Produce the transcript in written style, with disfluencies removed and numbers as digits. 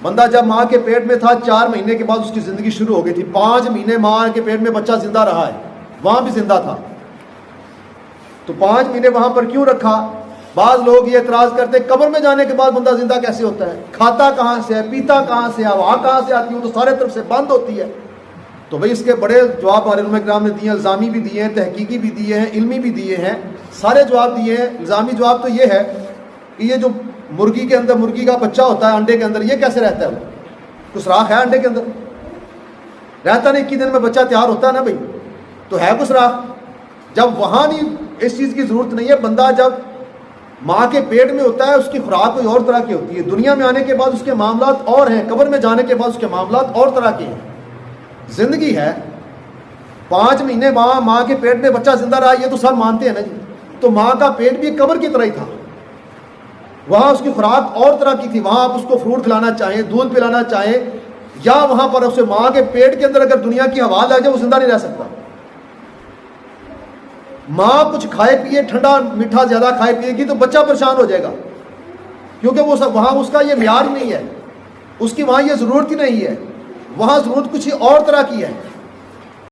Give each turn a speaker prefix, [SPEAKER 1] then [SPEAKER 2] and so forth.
[SPEAKER 1] बंदा जब माँ के पेट में था 4 महीने के बाद उसकी ज़िंदगी शुरू हो गई थी। 5 महीने माँ के पेट में बच्चा जिंदा रहा है, वहाँ भी जिंदा था। तो 5 महीने वहाँ पर क्यों रखा? बाज़ लोग ये एतराज़ करते कब्र में जाने के बाद बंदा जिंदा कैसे होता है? खाता कहाँ से है, पीता कहाँ से है, हवा कहाँ से आती है? तो सारे तरफ से बंद होती है। तो भाई इसके बड़े जवाब हमारे उलमा किराम ने दिए, इल्ज़ामी भी दिए हैं, तहकीकी भी दिए हैं, इल्मी भी दिए हैं, सारे जवाब दिए हैं। इल्ज़ामी जवाब तो ये है कि ये जो मुर्गी के अंदर मुर्गी का बच्चा होता है अंडे के अंदर, ये कैसे रहता है? वो कुछ सुराख है अंडे के अंदर? रहता नहीं, 21 दिन में बच्चा तैयार होता है ना भाई, तो है कुछ सुराख? जब वहाँ नहीं, इस चीज़ की ज़रूरत नहीं है। बंदा जब माँ के पेट में होता है उसकी खुराक कोई और तरह की होती है, दुनिया में आने के बाद उसके मामलात और हैं, कब्र में जाने के बाद उसके मामलात और तरह के हैं। जिंदगी है, 5 महीने वहाँ माँ के पेट में बच्चा जिंदा रहा, ये तो सब मानते हैं ना जी। तो माँ का पेट भी कब्र की तरह ही था, वहाँ उसकी खुराक और तरह की थी। वहाँ आप उसको फ्रूट खिलाना चाहें, दूध पिलाना चाहें, या वहाँ पर उसे माँ के पेट के अंदर अगर दुनिया की हवा लग जाए वो जिंदा नहीं रह सकता। माँ कुछ खाए पिए, ठंडा मीठा ज़्यादा खाए पिएगी तो बच्चा परेशान हो जाएगा, क्योंकि वो सब वहाँ उसका ये म्यार ही नहीं है, उसकी वहाँ ये ज़रूरत ही नहीं है। वहाँ ज़रूरत कुछ और तरह की है।